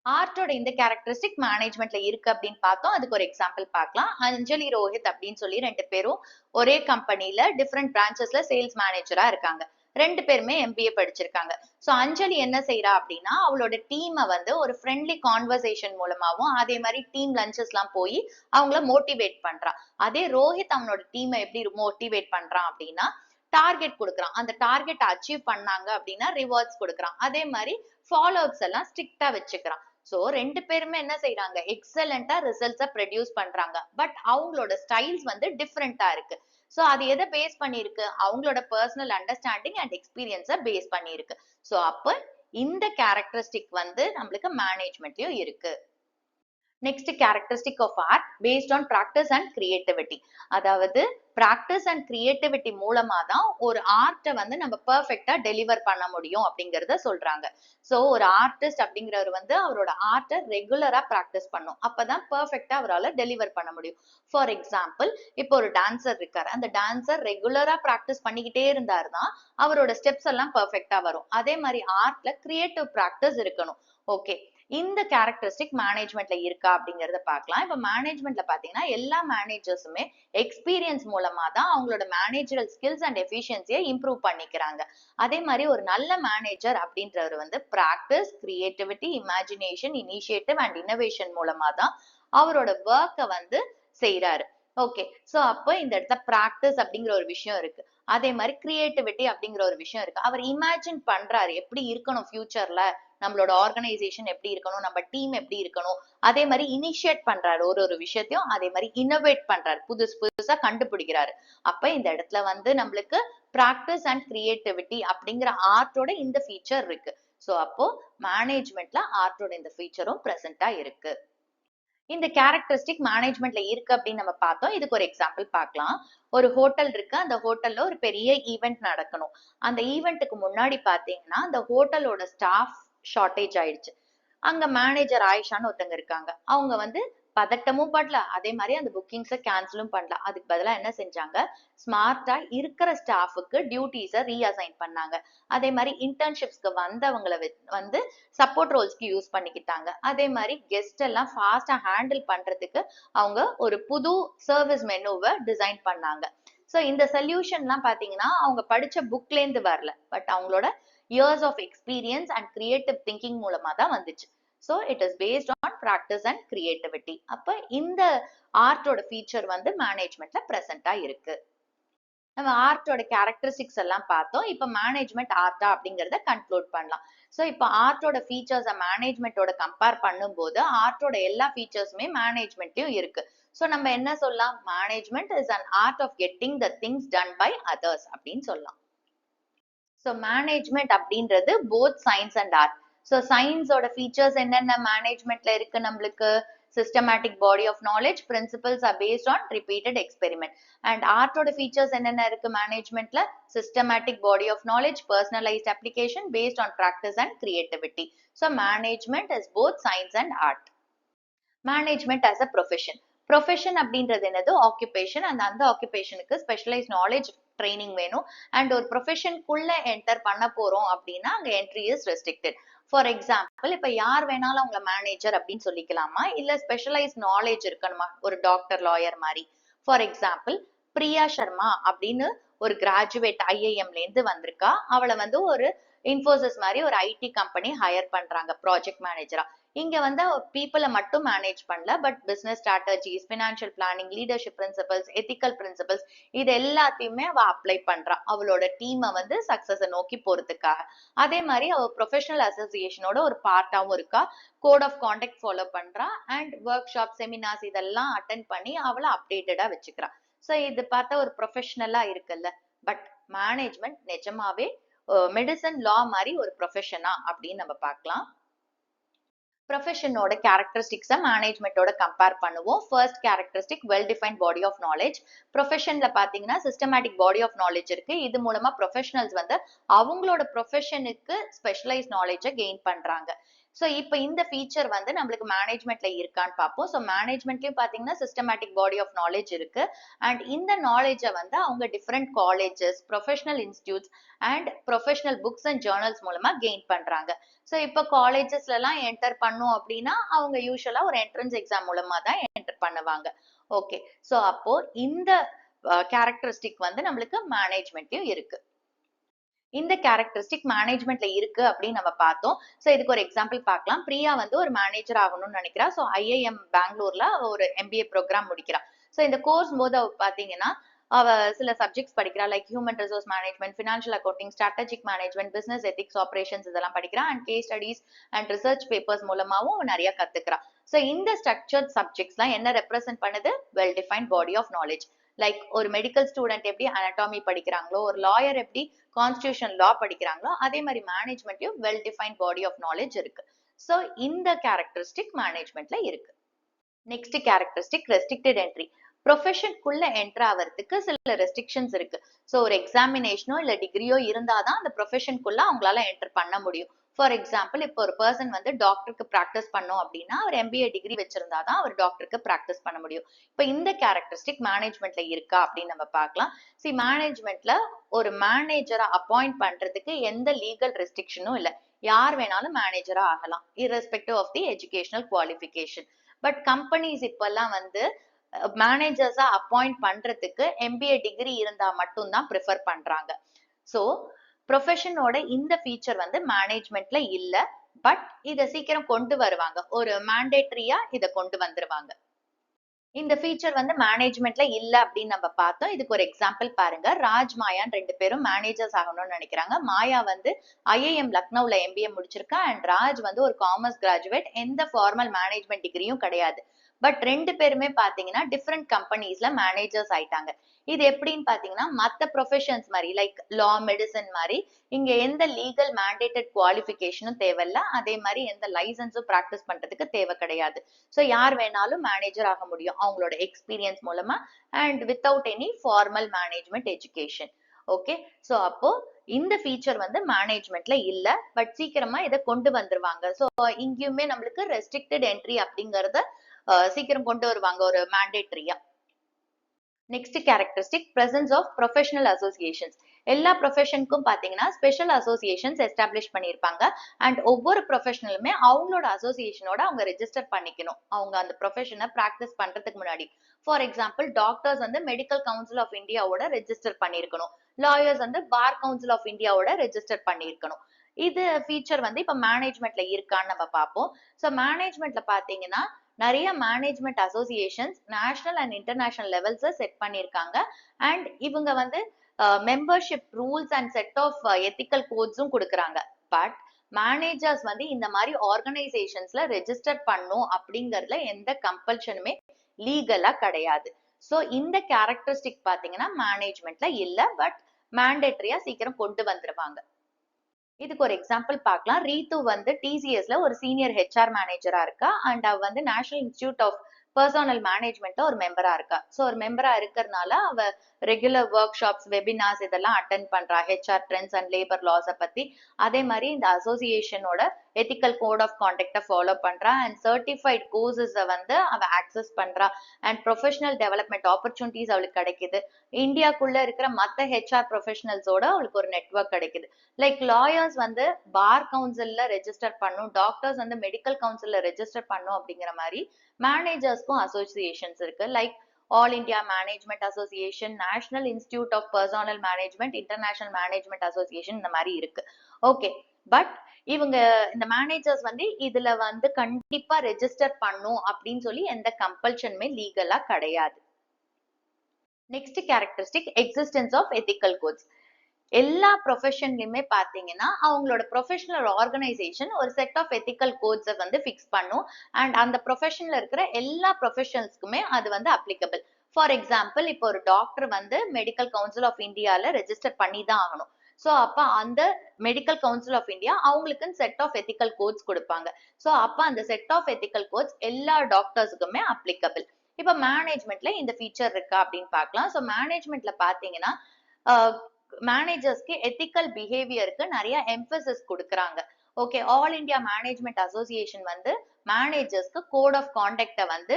ஆர்ட்டோட இந்த கேரக்டரிஸ்டிக் மேனேஜ்மெண்ட்ல இருக்கு அப்படின்னு பார்த்தோம். அதுக்கு ஒரு எக்ஸாம்பிள் பார்க்கலாம். அஞ்சலி ரோஹித் அப்படின்னு சொல்லி 2 பேரும் ஒரே கம்பெனில டிஃப்ரெண்ட் பிரான்ச்சஸ்ல சேல்ஸ் மேனேஜரா இருக்காங்க. 2 பேருமே எம்பிஏ படிச்சிருக்காங்க. சோ அஞ்சலி என்ன செய்யறா அப்படின்னா அவளோட டீமை வந்து ஒரு ஃப்ரெண்ட்லி கான்வர்சேஷன் மூலமாவும் அதே மாதிரி டீம் லஞ்சஸ் எல்லாம் போய் அவங்கள மோட்டிவேட் பண்றா. அதே ரோஹித் அவனோட டீமை எப்படி மோட்டிவேட் பண்றான் அப்படின்னா டார்கெட் கொடுக்குறான். அந்த டார்கெட் அச்சீவ் பண்ணாங்க அப்படின்னா ரிவார்ட்ஸ் கொடுக்குறான். அதே மாதிரி ஃபாலோ அப்ஸ் எல்லாம் ஸ்ட்ரிக்டா வச்சுக்கிறான். சோ ரெண்டு பேருமே என்ன செய்யறாங்க, எக்ஸலண்டா ரிசல்ட்ஸ ப்ரொடியூஸ் பண்றாங்க. பட் அவங்களோட ஸ்டைல்ஸ் வந்து டிஃப்ரெண்டா இருக்கு. சோ அது எதை பேஸ் பண்ணிருக்கு, அவங்களோட பர்சனல் அண்டர்ஸ்டாண்டிங் அண்ட் எக்ஸ்பீரியன்ஸ பேஸ் பண்ணிருக்கு. சோ அப்ப இந்த கேரக்டரிஸ்டிக் வந்து நம்மளுக்கு மேனேஜ்மெண்ட்லயும் இருக்கு. Next characteristic of art based on practice and creativity. அதாவது ப்ராக்டிஸ் அண்ட் கிரியேட்டிவிட்டி மூலமா தான் ஒரு ஆர்ட்டை வந்து நம்ம பெர்ஃபெக்டா டெலிவர் பண்ண முடியும் அப்படிங்கறத சொல்றாங்க. சோ ஒரு ஆர்டிஸ்ட் அப்படிங்கிறவர் வந்து அவரோட ஆர்ட்டை ரெகுலரா ப்ராக்டிஸ் பண்ணும். அப்பதான் பெர்ஃபெக்டா அவரால் டெலிவர் பண்ண முடியும். ஃபார் எக்ஸாம்பிள், இப்போ ஒரு டான்சர் இருக்காரு. அந்த டான்சர் ரெகுலரா ப்ராக்டிஸ் பண்ணிக்கிட்டே இருந்தாருன்னா அவரோட ஸ்டெப்ஸ் எல்லாம் பெர்ஃபெக்டா வரும். அதே மாதிரி ஆர்ட்ல கிரியேட்டிவ் ப்ராக்டிஸ் இருக்கணும். ஓகே, இந்த கேரக்டரிஸ்டிக் மேனேஜ்மெண்ட்ல இருக்கா அப்படிங்கறத பார்க்கலாம். இப்ப மேனேஜ்மெண்ட்ல பாத்தீங்கன்னா எல்லா மேனேஜர்ஸுமே எக்ஸ்பீரியன்ஸ் மூலமா தான் அவங்களோட மேனேஜரல் ஸ்கில்ஸ் அண்ட் எஃபிஷியன்சியை இம்ப்ரூவ் பண்ணிக்கிறாங்க. அதே மாதிரி ஒரு நல்ல மேனேஜர் அப்படின்றவர் வந்து practice, creativity, imagination, initiative and innovation மூலமா தான் அவரோட ஒர்க்கை வந்து செய்யறாரு. ஓகே, சோ அப்போ இந்த இடத்துல பிராக்டிஸ் அப்படிங்கிற ஒரு விஷயம் இருக்கு. அதே மாதிரி கிரியேட்டிவிட்டி அப்படிங்கிற ஒரு விஷயம் இருக்கு. அவர் இமேஜின் பண்றாரு எப்படி இருக்கணும் ஃபியூச்சர்ல, நம்மளோட ஆர்கனைசேஷன் எப்படி இருக்கணும், நம்ம டீம் எப்படி இருக்கணும். அதே மாதிரி இனிஷியேட் பண்றாரு ஒரு ஒரு விஷயத்தையும். அதே மாதிரி இன்னோவேட் பண்றாரு, புதுசு புதுசா கண்டுபிடிக்கிறாரு. அப்ப இந்த இடத்துல வந்து நம்மளுக்கு பிராக்டிஸ் அண்ட் கிரியேட்டிவிட்டி அப்படிங்கிற ஆர்ட்டோட இந்த ஃபீச்சர் இருக்கு. சோ அப்போ மேனேஜ்மெண்ட்ல ஆர்ட்டோட இந்த ஃபீச்சரும் பிரசன்டா இருக்கு. இந்த கேரக்டரிஸ்டிக் மேனேஜ்மெண்ட்ல இருக்கு அப்படின்னு நம்ம பார்த்தோம். இதுக்கு ஒரு எக்ஸாம்பிள் பார்க்கலாம். ஒரு ஹோட்டல் இருக்கு. அந்த ஹோட்டல்ல ஒரு பெரிய ஈவென்ட் நடக்கணும். அந்த ஈவென்ட்டுக்கு முன்னாடி பாத்தீங்கன்னா அந்த ஹோட்டலோட ஸ்டாஃப் ஷார்டேஜ் ஆயிடுச்சு. அங்க மேனேஜர் ஆயிஷான்னு ஒருத்தங்க இருக்காங்க. அவங்க வந்து பதட்டமும் படல, அதே மாதிரி அந்த புக்கிங்ஸ கேன்சலும் பண்ணல. அதுக்கு பதிலா என்ன செஞ்சாங்க, ஸ்மார்ட்டா இருக்கிற ஸ்டாஃபுக்கு டியூட்டிஸ ரீஅசைன் பண்ணாங்க. அதே மாதிரி இன்டர்ன்ஷிப்ஸ்க்கு வந்தவங்கள வந்து சப்போர்ட் ரோல்ஸ்க்கு யூஸ் பண்ணிக்கிட்டாங்க. அதே மாதிரி கெஸ்ட் எல்லாம் ஃபாஸ்டா ஹேண்டில் பண்றதுக்கு அவங்க ஒரு புது சர்வீஸ் மெனுவை டிசைன் பண்ணாங்க. சோ இந்த சொல்யூஷன்லாம் பாத்தீங்கன்னா அவங்க படிச்ச புக்ல இருந்து வரல, பட் அவங்களோட years of experience and creative thinking மூலமா தான் வந்துச்சு. So it is based on practice and creativity. அப்ப இந்த ஆர்ட்டோட ஃபீச்சர் வந்து மேனேஜ்மெண்ட்ல பிரசன்டா இருக்கு. நம்ம ஆர்ட்டோட கேரக்டரிஸ்டிக்ஸ் எல்லாம் பார்த்தோம். இப்ப மேனேஜ்மெண்ட் ஆர்ட்டா அப்படிங்கறத கன்க்ளூட் பண்ணலாம். சோ இப்ப ஆர்ட்டோட ஃபீச்சர்ஸ மேனேஜ்மெண்டோட கம்பேர் பண்ணும்போது ஆர்ட்டோட எல்லா ஃபீச்சர்ஸுமே மேனேஜ்மெண்ட்லயும் இருக்கு. சோ நம்ம என்ன சொல்லலாம், management is an art of getting the things done by others அப்படின்னு சொல்லலாம். ஸோ மேனேஜ்மெண்ட் அப்படின்றது both science and art. So சயின்ஸோட ஃபீச்சர்ஸ் என்னென்ன மேனேஜ்மெண்ட்ல இருக்கு நம்மளுக்கு, systematic body of knowledge, principles are based on repeated experiment. And ஆர்ட்டோட ஃபீச்சர்ஸ் என்னென்ன இருக்கு மேனேஜ்மெண்ட்ல, systematic body of knowledge, personalised application based on practice and creativity. So management is both science and art. Management as a profession. Profession அப்படின்றது என்னது, occupation. அந்த ஆக்குபேஷனுக்கு specialise knowledge, training வேணும். And ஒரு ப்ரொஃபஷனுக்குள்ள என்டர் பண்ண போறோம் அப்படின்னா அங்க entry is restricted. For example, இப்ப யார் வேணாலும் அவங்கள மேனேஜர் அப்படின்னு சொல்லிக்கலாமா, இல்ல ஸ்பெஷலைஸ் நாலேஜ் இருக்கணுமா, ஒரு டாக்டர், லாயர் மாதிரி. ஃபார் எக்ஸாம்பிள், பிரியா சர்மா அப்படின்னு ஒரு கிராஜுவேட் ஐஐஎம்ல இருந்து வந்திருக்கா. அவளை வந்து ஒரு இன்ஃபோசிஸ் மாதிரி ஒரு ஐடி கம்பெனி ஹையர் பண்றாங்க ப்ராஜெக்ட் மேனேஜரா. இங்க வந்து பீப்புளை மட்டும் மேனேஜ் பண்ணல, but business strategies, financial planning, leadership principles, ethical principles, இது எல்லாத்தையுமே அவ அப்ளை பண்றா அவளோட டீமை வந்து சக்சஸ நோக்கி போறதுக்காக. அதே மாதிரி அவ ப்ரொஃபஷனல் அசோசியேஷனோட ஒரு பார்ட்டாவும் இருக்கா. கோட் ஆஃப் கான்டக்ட் ஃபாலோ பண்றா அண்ட் ஒர்க் ஷாப், செமினார்ஸ் இதெல்லாம் அட்டென்ட் பண்ணி அவளை அப்டேட்டடா வச்சுக்கிறா. சோ இது பார்த்தா ஒரு ப்ரொஃபஷனலா இருக்குல்ல. பட் மேனேஜ்மெண்ட் நிஜமாவே மெடிசன், லா மாதிரி ஒரு ப்ரொஃபஷனா அப்படின்னு நம்ம பார்க்கலாம். ப்ரொஃபஷனோட கேரக்டரிஸ்டிக்ஸை மேனேஜ்மெண்டோட கம்பேர் பண்ணுவோம். First characteristic, well defined body of knowledge. ப்ரொஃபஷன்ல பாத்தீங்கன்னா சிஸ்டமேட்டிக் பாடி ஆஃப் நாலேஜ் இருக்கு. இது மூலமா ப்ரொஃபஷனல்ஸ் வந்து அவங்களோட ப்ரொஃபஷனுக்கு ஸ்பெஷலைஸ் நாலேஜை கெயின் பண்றாங்க. ஸோ இப்போ இந்த ஃபீச்சர் வந்து நம்மளுக்கு மேனேஜ்மெண்ட்ல இருக்கான்னு பார்ப்போம். ஸோ மேனேஜ்மெண்ட்லயும் பாத்தீங்கன்னா சிஸ்டமேட்டிக் பாடி ஆஃப் நாலேஜ் இருக்கு. அண்ட் இந்த நாலேஜை வந்து அவங்க different colleges, professional institutes and professional books and journals மூலமா கெயின் பண்றாங்க. ஸோ இப்போ காலேஜஸ்ல எல்லாம் என்டர் பண்ணும் அப்படின்னா அவங்க யூஸ்வலா ஒரு என்ட்ரன்ஸ் எக்ஸாம் மூலமா தான் என்டர் பண்ணுவாங்க. ஓகே, ஸோ அப்போ இந்த கேரக்டரிஸ்டிக் வந்து நம்மளுக்கு மேனேஜ்மெண்ட்லயும் இருக்கு. இந்த கேரக்டரிஸ்டிக் மேனேஜ்மெண்ட்ல இருக்கு அப்படின்னு நம்ம பார்த்தோம். ஸோ இதுக்கு ஒரு எக்ஸாம்பிள் பார்க்கலாம். பிரியா வந்து ஒரு மேனேஜர் ஆகணும்னு நினைக்கிறா. ஸோ ஐஐஎம் பெங்களூர்ல ஒரு எம்பிஏ ப்ரோக்ராம் முடிக்கிறா. ஸோ இந்த கோர்ஸ் போது பாத்தீங்கன்னா அவ சில சப்ஜெக்ட்ஸ் படிக்கிறா, like human resource management, financial accounting, strategic management, business ethics, operations இதெல்லாம் படிக்கிறா. And case studies and research papers மூலமாவும் நிறைய கத்துக்கிறா. ஸோ இந்த ஸ்ட்ரக்சர்ட் சப்ஜெக்ட்ஸ்லாம் என்ன ரெப்ரசென்ட் பண்ணுது? Well defined body of knowledge. Like ஒரு மெடிக்கல் ஸ்டூடெண்ட் எப்படி அனாட்டமி படிக்கிறாங்களோ, ஒரு லாயர் எப்படி கான்ஸ்டிடியூஷன் லா படிக்கிறாங்களோ, அதே மாதிரி மேனேஜ்மெண்ட்லயும் well defined body of knowledge இருக்கு. ஸோ இந்த கேரக்டரிஸ்டிக் மேனேஜ்மெண்ட்ல இருக்கு. Next characteristic restricted entry. ப்ரொஃபஷனுக்குள்ள என்டர் ஆகிறதுக்கு சில ரெஸ்ட்ரிக்ஷன்ஸ் இருக்கு. ஸோ ஒரு எக்ஸாமினேஷனோ இல்ல டிகிரியோ இருந்தாதான் அந்த ப்ரொஃபஷனுக்குள்ள அவங்களால என்டர் பண்ண முடியும். ஃபார் எக்ஸாம்பிள், இப்போ ஒரு பர்சன் வந்து டாக்டருக்கு ப்ராக்டிஸ் பண்ணோம் அப்படின்னா அவர் எம்பிஏ டிகிரி வச்சிருந்தாதான் அவர் டாக்டருக்கு ப்ராக்டிஸ் பண்ண முடியும். இப்போ இந்த கேரக்டரிஸ்டிக் மேனேஜ்மெண்ட்ல இருக்கா அப்படின்னு நம்ம பார்க்கலாம். மேனேஜ்மெண்ட்ல ஒரு மேனேஜரா அப்பாயிண்ட் பண்றதுக்கு எந்த லீகல் ரெஸ்ட்ரிக்ஷனும் இல்லை. யார் வேணாலும் மேனேஜரா ஆகலாம், irrespective of the educational qualification. But companies இப்பெல்லாம் வந்து மேனேஜர்ஸா அப்பாயிண்ட் பண்றதுக்கு எம்பிஏ டிகிரி இருந்தா மட்டும்தான் ப்ரிஃபர் பண்றாங்க. ஸோ ப்ரொஃபஷனோட இந்த ஃபீச்சர் வந்து மேனேஜ்மெண்ட்ல இல்ல. பட் இதை சீக்கிரம் கொண்டு வருவாங்க, ஒரு மேண்டேட்டரியா இதை கொண்டு வந்துருவாங்க. இந்த ஃபீச்சர் வந்து மேனேஜ்மெண்ட்ல இல்ல அப்படின்னு நம்ம பார்த்தோம். இதுக்கு ஒரு எக்ஸாம்பிள் பாருங்க. ராஜ் மாயான்னு 2 பேரும் மேனேஜர்ஸ் ஆகணும்னு நினைக்கிறாங்க. மாயா வந்து ஐஐஎம் லக்னோல எம்பிஏ முடிச்சிருக்கா. அண்ட் ராஜ் வந்து ஒரு காமர்ஸ் கிராஜுவேட், எந்த ஃபார்மல் மேனேஜ்மெண்ட் டிகிரியும் கிடையாது. பட் 2 பேருமே பாத்தீங்கன்னா டிஃப்ரெண்ட் கம்பெனிஸ்ல மேனேஜர்ஸ் ஆயிட்டாங்க. இது எப்படின்னு பாத்தீங்கன்னா மத்த ப்ரொஃபஷன்ஸ் மாதிரி லைக் லா, மெடிசன் மாதிரி இங்க எந்த லீகல் மேண்டேட்டட் குவாலிஃபிகேஷனும் தேவையில்ல. அதே மாதிரி எந்த லைசன்ஸும் ப்ராக்டிஸ் பண்றதுக்கு தேவை கிடையாது. ஸோ யார் வேணாலும் மேனேஜர் ஆக முடியும் அவங்களோட எக்ஸ்பீரியன்ஸ் மூலமா and without any formal management education. Okay, so அப்போ இந்த ஃபீச்சர் வந்து மேனேஜ்மெண்ட்ல இல்ல. பட் சீக்கிரமா இதை கொண்டு வந்துருவாங்க. ஸோ இங்கேயுமே நம்மளுக்கு ரெஸ்ட்ரிக்டட் என்ட்ரி அப்படிங்கறத சீக்கிரம் கொண்டு வருவாங்க ஒரு மேண்டேட்டரியா. Next characteristic presence of professional associations. எல்லா ப்ரொஃபஷனுக்கும் பாத்தீங்கன்னா ஸ்பெஷல் அசோசியேஷன்ஸ் எஸ்டாப்ளிஷ் பண்ணியிருப்பாங்க. அண்ட் ஒவ்வொரு ப்ரொஃபஷனலுமே அவங்களோட அசோசியேஷனோட அவங்க ரெஜிஸ்டர் பண்ணிக்கணும், அவங்க அந்த ப்ரொஃபஷனை ப்ராக்டிஸ் பண்றதுக்கு முன்னாடி. ஃபார் எக்ஸாம்பிள், டாக்டர்ஸ் வந்து மெடிக்கல் கவுன்சில் ஆஃப் இந்தியாவோட ரெஜிஸ்டர் பண்ணியிருக்கணும். லாயர்ஸ் வந்து பார் கவுன்சில் ஆஃப் இந்தியாவோட ரெஜிஸ்டர் பண்ணியிருக்கணும். இது ஃபீச்சர் வந்து இப்ப மேனேஜ்மெண்ட்ல இருக்கான்னு நம்ம பார்ப்போம். ஸோ மேனேஜ்மெண்ட்ல பாத்தீங்கன்னா நிறைய management associations national and international லெவல்ஸ்ல செட் பண்ணியிருக்காங்க. அண்ட் இவங்க வந்து membership rules and set of ethical கோட்ஸும் கொடுக்குறாங்க. பட் மேனேஜர்ஸ் வந்து இந்த மாதிரி ஆர்கனைசேஷன்ஸ்ல ரெஜிஸ்டர் பண்ணும் அப்படிங்கறதுல எந்த கம்பல்ஷனுமே லீகலா கிடையாது. ஸோ இந்த கேரக்டரிஸ்டிக் பாத்தீங்கன்னா மேனேஜ்மெண்ட்ல இல்ல. பட் மேண்டேட்டரியா சீக்கிரம் கொண்டு வந்துருவாங்க. இதுக்கு ஒரு எக்ஸாம்பிள் பார்க்கலாம். ரீத்து வந்து டிசிஎஸ்ல ஒரு சீனியர் ஹெச்ஆர் மேனேஜரா இருக்கா. அண்ட் அவ வந்து நேஷனல் இன்ஸ்டிடியூட் ஆஃப் பர்சனல் மேனேஜ்மெண்ட்ல ஒரு மெம்பரா இருக்கா. ஸோ ஒரு மெம்பரா இருக்கிறதுனால அவ ரெகுலர் ஒர்க் ஷாப்ஸ், வெபினார்ஸ் இதெல்லாம் அட்டென்ட் பண்றா, ஹெச்ஆர் ட்ரெண்ட்ஸ் அண்ட் லேபர் லாஸை பத்தி. அதே மாதிரி இந்த அசோசியேஷனோட ethical code of conduct follow பண்றா. அண்ட் சர்டிஃபைட் கோர்சஸை வந்து அவ ஆக்சஸ் பண்றா. அண்ட் ப்ரொஃபஷனல் டெவலப்மெண்ட் ஆப்பர்ச்சுனிட்டிஸ் அவளுக்கு கிடைக்குது. இந்தியாக்குள்ள இருக்கிற மத்த ஹெச்ஆர் ப்ரொஃபஷனல்ஸோட அவளுக்கு ஒரு நெட்வொர்க் கிடைக்குது. லைக் லாயர்ஸ் வந்து பார் கவுன்சில்ல ரெஜிஸ்டர் பண்ணும், டாக்டர்ஸ் வந்து மெடிக்கல் கவுன்சில்ல ரெஜிஸ்டர் பண்ணும். அப்படிங்கிற மாதிரி மேனேஜர்ஸ்க்கும் அசோசியேஷன்ஸ் இருக்கு. Like all India management association, national institute of personnel management, international management association, இந்த மாதிரி இருக்கு. ஓகே, பட் இவங்க இந்த மேனேஜர்ஸ் வந்து இதுல வந்து கண்டிப்பா ரெஜிஸ்டர் பண்ணும் அப்படின்னு சொல்லி எந்த கம்பல்ஷனுமே லீகலா கிடையாது. Next characteristic existence of ethical codes. எல்லா ப்ரொஃபஷன்லயுமே பாத்தீங்கன்னா அவங்களோட ப்ரொஃபஷனல் ஆர்கனைசேஷன் ஒரு செட் ஆஃப் எத்திக்கல் கோட்ஸை வந்து ஃபிக்ஸ் பண்ணும். அண்ட் அந்த ப்ரொஃபஷன்ல இருக்கிற எல்லா ப்ரொஃபஷனல்ஸ்க்குமே அது வந்து அப்ளிகபிள். ஃபார் எக்ஸாம்பிள், இப்போ ஒரு டாக்டர் வந்து மெடிக்கல் கவுன்சில் ஆஃப் இந்தியால ரெஜிஸ்டர் பண்ணி தான் ஆகணும். ஸோ அப்ப அந்த மெடிக்கல் கவுன்சில் ஆஃப் இந்தியா அவங்களுக்கு செட் ஆஃப் எத்திக்கல் கோட்ஸ் கொடுப்பாங்க. ஸோ அப்ப அந்த செட் ஆஃப் எத்திக்கல் கோட்ஸ் எல்லா டாக்டர்ஸுக்குமே அப்ளிகபிள். இப்ப மேனேஜ்மெண்ட்ல இந்த ஃபீச்சர் இருக்கா அப்படின்னு பார்க்கலாம். ஸோ மேனேஜ்மெண்ட்ல பாத்தீங்கன்னா மேனேஜர்ஸ்க்கு எத்திக்கல் பிஹேவியருக்கு நிறைய எம்பசிஸ் கொடுக்குறாங்க. Okay, all India management association வந்து மேனேஜர்ஸ்க்கு கோட் ஆஃப் கான்டக்ட வந்து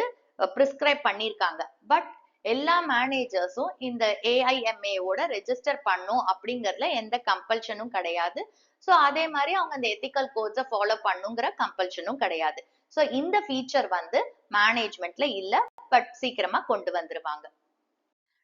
பிரிஸ்கிரைப் பண்ணியிருக்காங்க. பட் எல்லா மேனேஜர்ஸும் இந்த ஏஐஎம்ஏவோட ரெஜிஸ்டர் பண்ணும் அப்படிங்கறதுல எந்த கம்பல்ஷனும் கிடையாது. ஸோ அதே மாதிரி அவங்க அந்த எத்திக்கல் கோட்ஸை ஃபாலோ பண்ணுங்கிற கம்பல்ஷனும் கிடையாது. ஸோ இந்த ஃபீச்சர் வந்து மேனேஜ்மெண்ட்ல இல்ல. பட் சீக்கிரமா கொண்டு வந்துருவாங்க.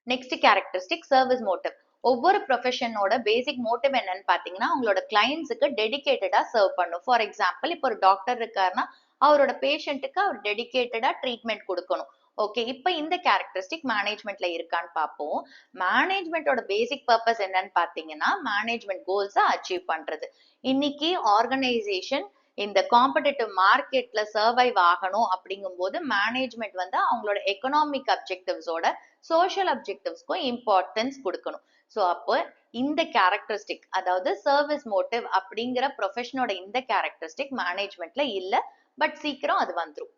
Next characteristic service motive. ஒவ்வொரு ப்ரொஃபஷனோட பேசிக் மோட்டிவ் என்னன்னு பாத்தீங்கன்னா அவங்களோட கிளைண்ட்ஸுக்கு டெடிகேட்டடா சர்வ் பண்ணும். ஃபார் எக்ஸாம்பிள், இப்போ ஒரு டாக்டர் இருக்காருன்னா அவரோட பேஷண்ட்டுக்கு அவர் டெடிகேட்டடா ட்ரீட்மெண்ட் கொடுக்கணும். ஓகே, இப்ப இந்த கேரக்டரிஸ்டிக் மேனேஜ்மெண்ட்ல இருக்கான்னு பார்ப்போம். மேனேஜ்மெண்டோட பேசிக் பர்பஸ் என்னன்னு பாத்தீங்கன்னா, மேனேஜ்மெண்ட் கோல்ஸை அச்சீவ் பண்றது. இன்னைக்கு ஆர்கனைசேஷன் இந்த காம்படிட்டிவ் மார்க்கெட்ல சர்வைவ் ஆகணும் அப்படிங்கும்போது மேனேஜ்மெண்ட் வந்து அவங்களோட எக்கனாமிக் அப்ஜெக்டிவ்ஸோட சோஷியல் அப்ஜெக்டிவ்ஸ்க்கும் இம்பார்ட்டன்ஸ் கொடுக்கணும். ஸோ அப்போ இந்த கேரக்டரிஸ்டிக், அதாவது சர்வீஸ் மோட்டிவ் அப்படிங்கிற ப்ரொஃபஷனோட இந்த கேரக்டரிஸ்டிக் மேனேஜ்மெண்ட்ல இல்ல, பட் சீக்கிரம் அது வந்துரும்.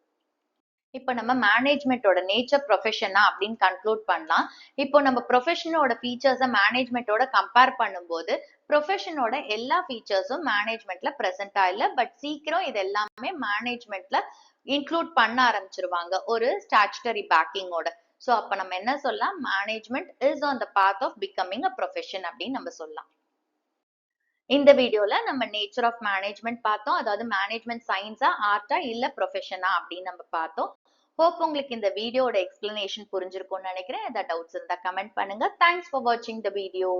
இப்போ நம்ம மேனேஜ்மெண்டோட நேச்சர் ப்ரொஃபஷனா அப்படின்னு கன்க்ளூட் பண்ணலாம். இப்போ நம்ம ப்ரொஃபஷனோட ஃபீச்சர்ஸை மேனேஜ்மெண்டோட கம்பேர் பண்ணும்போது ப்ரொஃபஷனோட எல்லா ஃபீச்சர்ஸும் மேனேஜ்மெண்ட்ல ப்ரெசென்டா இல்ல, பட் சீக்கிரம் இது எல்லாமே மேனேஜ்மெண்ட்ல இன்க்ளூட் பண்ண ஆரம்பிச்சிருவாங்க ஒரு ஸ்டாச்சுட்டரி பேக்கிங்கோட. ஸோ அப்ப நம்ம என்ன சொல்லலாம், management is on the path of becoming a profession அப்படின்னு நம்ம சொல்லலாம். இந்த வீடியோல நம்ம நேச்சர் ஆஃப் மேனேஜ்மெண்ட் பார்த்தோம். அதாவது மேனேஜ்மெண்ட் சயின்ஸா, ஆர்ட்டா இல்ல ப்ரொஃபஷனா அப்படின்னு நம்ம பார்த்தோம். ஹோப் உங்களுக்கு இந்த வீடியோட எக்ஸ்பிளனேஷன் புரிஞ்சிருக்கும்னு நினைக்கிறேன். ஏதாவது டவுட்ஸ் இருந்தா கமெண்ட் பண்ணுங்க. தேங்க்ஸ் ஃபார் வாட்சிங் த வீடியோ.